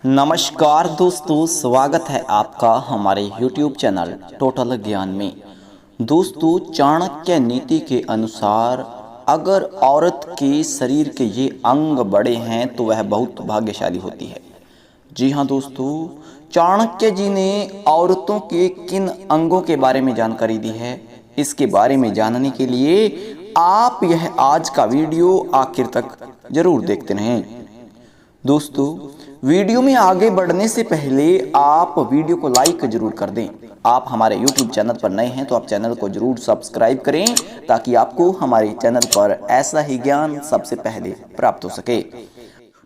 नमस्कार दोस्तों, स्वागत है आपका हमारे YouTube चैनल टोटल ज्ञान में। दोस्तों, चाणक्य नीति के अनुसार अगर औरत के शरीर के ये अंग बड़े हैं तो वह बहुत भाग्यशाली होती है। जी हाँ दोस्तों, चाणक्य जी ने औरतों के किन अंगों के बारे में जानकारी दी है, इसके बारे में जानने के लिए आप यह आज का वीडियो आखिर तक जरूर देखते रहें। दोस्तों, वीडियो में आगे बढ़ने से पहले आप वीडियो को लाइक जरूर कर दें। आप हमारे YouTube चैनल पर नए हैं तो आप चैनल को जरूर सब्सक्राइब करें ताकि आपको हमारे चैनल पर ऐसा ही ज्ञान सबसे पहले प्राप्त हो सके।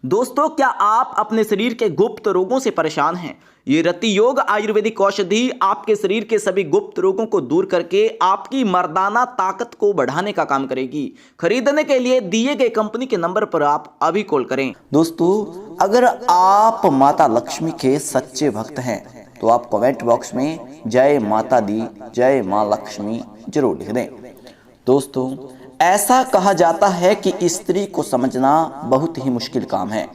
दोस्तों, क्या आप अपने शरीर के गुप्त रोगों से परेशान हैं? ये रति योग आयुर्वेदिक औषधि आपके शरीर के सभी गुप्त रोगों को दूर करके आपकी मर्दाना ताकत को बढ़ाने का काम करेगी। खरीदने के लिए दिए गए कंपनी के नंबर पर आप अभी कॉल करें। दोस्तों, अगर आप माता लक्ष्मी के सच्चे भक्त हैं तो आप कमेंट बॉक्स में जय माता दी, जय मां लक्ष्मी जरूर लिख दें। दोस्तों, ऐसा कहा जाता है कि स्त्री को समझना बहुत ही मुश्किल काम है।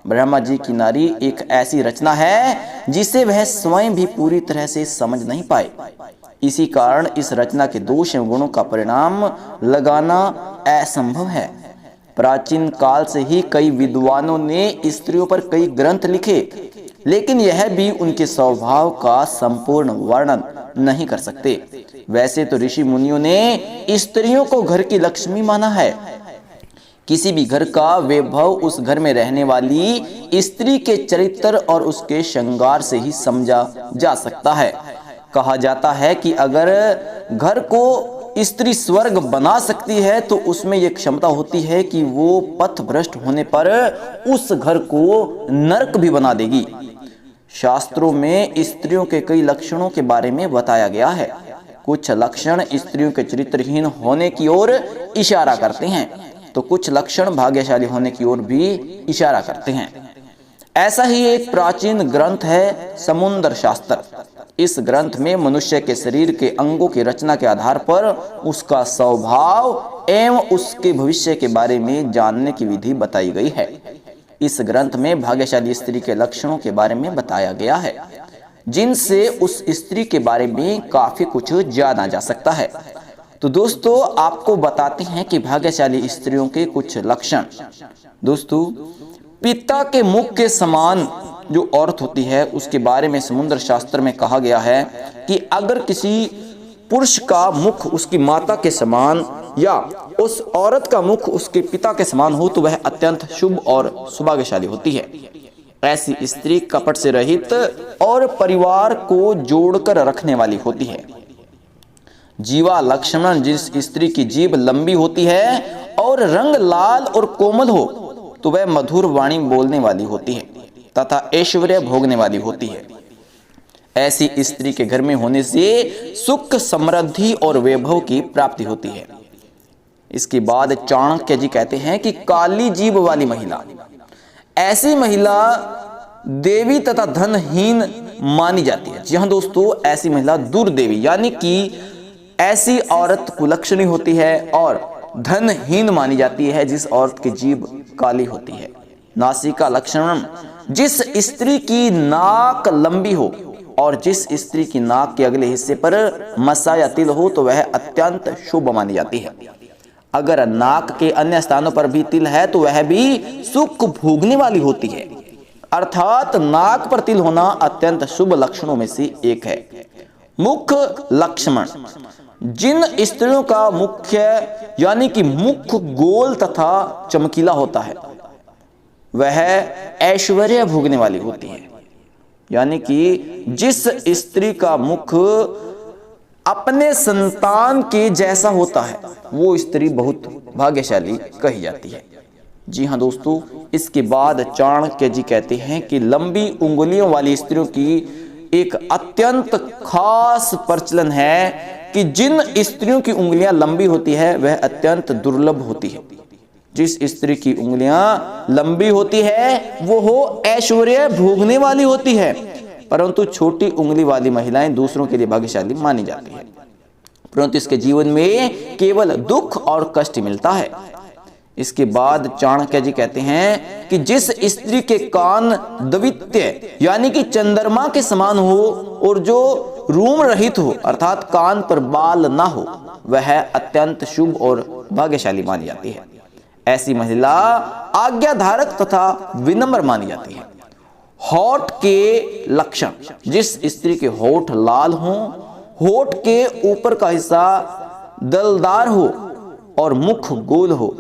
ब्रह्मा जी की नारी एक ऐसी रचना है जिसे वह स्वयं भी पूरी तरह से समझ नहीं पाए। इसी कारण इस रचना के दोष एवं गुणों का परिणाम लगाना असंभव है। प्राचीन काल से ही कई विद्वानों ने स्त्रियों पर कई ग्रंथ लिखे, लेकिन यह भी उनके स्वभाव का संपूर्ण वर्णन नहीं कर सकते। वैसे तो ऋषि मुनियों ने स्त्रियों को घर की लक्ष्मी माना है। किसी भी घर का वैभव उस घर में रहने वाली स्त्री के चरित्र और उसके श्रृंगार से ही समझा जा सकता है। कहा जाता है कि अगर घर को स्त्री स्वर्ग बना सकती है तो उसमें यह क्षमता होती है कि वो पथभ्रष्ट होने पर उस घर को नरक भी बना देगी। शास्त्रों में स्त्रियों के कई लक्षणों के बारे में बताया गया है। कुछ लक्षण स्त्रियों के चरित्रहीन होने की ओर इशारा करते हैं तो कुछ लक्षण भाग्यशाली होने की ओर भी इशारा करते हैं। ऐसा ही एक प्राचीन ग्रंथ है समुद्र शास्त्र। इस ग्रंथ में मनुष्य के शरीर के अंगों की रचना के आधार पर उसका स्वभाव एवं उसके भविष्य के बारे में जानने की विधि बताई गई है। इस ग्रंथ में भाग्यशाली स्त्री के लक्षणों के बारे में बताया गया है जिनसे उस स्त्री के बारे में काफी कुछ जाना जा सकता है। तो दोस्तों, आपको बताते हैं कि भाग्यशाली स्त्रियों के कुछ लक्षण। दोस्तों, पिता के मुख के समान जो औरत होती है उसके बारे में समुद्र शास्त्र में कहा गया है कि अगर किसी पुरुष का मुख उसकी माता के समान या उस औरत का मुख उसके पिता के समान हो तो वह अत्यंत शुभ और सौभाग्यशाली होती है। ऐसी स्त्री कपट से रहित और परिवार को जोड़कर रखने वाली होती है। जीवा लक्ष्मण, जिस स्त्री की जीभ लंबी होती है और रंग लाल और कोमल हो तो वह मधुर वाणी बोलने वाली होती है तथा ऐश्वर्य भोगने वाली होती है। ऐसी स्त्री के घर में होने से सुख, समृद्धि और वैभव की प्राप्ति होती है। इसके बाद चाणक्य जी कहते हैं कि काली जीभ वाली महिला, ऐसी महिला देवी तथा धनहीन मानी जाती है। जी हाँ दोस्तों, ऐसी महिला दुर्देवी यानी कि ऐसी औरत कुलक्षणी होती है और धनहीन मानी जाती है जिस औरत की जीभ काली होती है। नासिका लक्षण, जिस स्त्री की नाक लंबी हो और जिस स्त्री की नाक के अगले हिस्से पर मसा या तिल हो तो वह अत्यंत शुभ मानी जाती है। अगर नाक के अन्य स्थानों पर भी तिल है तो वह भी सुख भोगने वाली होती है। अर्थात नाक पर तिल होना अत्यंत शुभ लक्षणों में से एक है। मुख लक्षण, जिन स्त्रियों का मुख्य यानी कि मुख गोल तथा चमकीला होता है वह ऐश्वर्य भोगने वाली होती है। यानी कि जिस स्त्री का मुख अपने संतान के जैसा होता है वो स्त्री बहुत भाग्यशाली कही जाती है। जी हाँ दोस्तों, इसके बाद चाणक्य जी कहते हैं कि लंबी उंगलियों वाली स्त्रियों की एक अत्यंत खास प्रचलन है कि जिन स्त्रियों की उंगलियां लंबी होती है वह अत्यंत दुर्लभ होती है। जिस स्त्री की उंगलियां लंबी होती है वो हो ऐश्वर्य भोगने वाली होती है, परंतु छोटी उंगली वाली महिलाएं दूसरों के लिए भाग्यशाली मानी जाती है, परंतु इसके जीवन में केवल दुख और कष्ट मिलता है। इसके बाद चाणक्य जी कहते हैं कि जिस स्त्री के कान द्वितीय यानी कि चंद्रमा के समान हो और जो रूम रहित हो अर्थात कान पर बाल ना हो, वह अत्यंत शुभ और भाग्यशाली मानी जाती है। ऐसी महिला आज्ञाधारक तथा विनम्र मानी जाती है। होठ के लक्षण, जिस स्त्री के होठ लाल हो, होठ के ऊपर का हिस्सा दलदार हो और मुख गोल हो,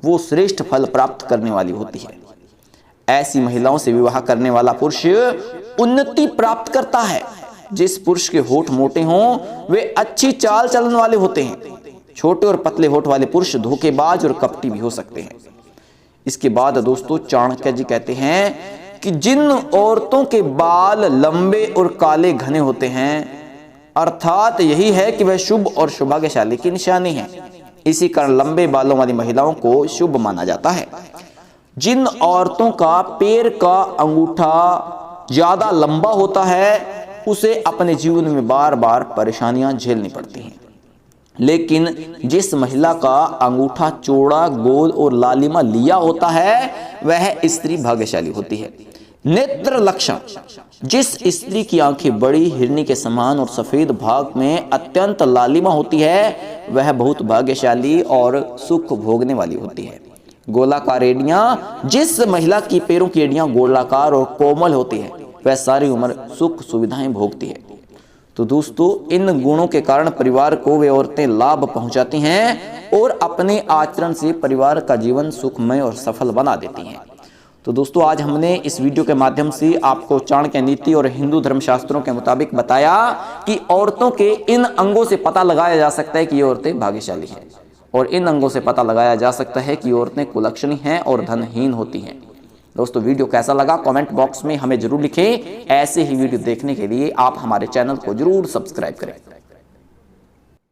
वो श्रेष्ठ फल प्राप्त करने वाली होती है। ऐसी महिलाओं से विवाह करने वाला पुरुष उन्नति प्राप्त करता है। जिस पुरुष के होठ मोटे हों वे अच्छी चाल चलन वाले होते हैं। छोटे और पतले होठ वाले पुरुष धोखेबाज और कपटी भी हो सकते हैं। इसके बाद दोस्तों चाणक्य जी कहते हैं कि जिन औरतों के बाल लंबे और काले घने होते हैं अर्थात यही है कि वह शुभ और सौभाग्यशाली की निशानी है। इसी कारण लंबे बालों वाली महिलाओं को शुभ माना जाता है। जिन औरतों का पैर का अंगूठा ज्यादा लंबा होता है उसे अपने जीवन में बार बार परेशानियां झेलनी पड़ती हैं, लेकिन जिस महिला का अंगूठा चौड़ा, गोल और लालिमा लिया होता है वह स्त्री भाग्यशाली होती है। नेत्र लक्षण, जिस स्त्री की आंखें बड़ी, हिरनी के समान और सफेद भाग में अत्यंत लालिमा होती है वह बहुत भाग्यशाली और सुख भोगने वाली होती है। गोलाकार एड़ियां, जिस महिला की पैरों की एड़ियां गोलाकार और कोमल होती है वह सारी उम्र सुख सुविधाएं भोगती है। तो दोस्तों इन गुणों के कारण परिवार को वे औरतें लाभ पहुंचाती हैं और अपने आचरण से परिवार का जीवन सुखमय और सफल बना देती हैं। तो दोस्तों आज हमने इस वीडियो के माध्यम से आपको चाणक्य नीति और हिंदू धर्मशास्त्रों के मुताबिक बताया कि औरतों के इन अंगों से पता लगाया जा सकता है कि ये औरतें भाग्यशाली हैं, और इन अंगों से पता लगाया जा सकता है कि औरतें कुलक्षणी हैं और धनहीन होती हैं। दोस्तों वीडियो कैसा लगा कमेंट बॉक्स में हमें जरूर लिखें। ऐसे ही वीडियो देखने के लिए आप हमारे चैनल को जरूर सब्सक्राइब करें।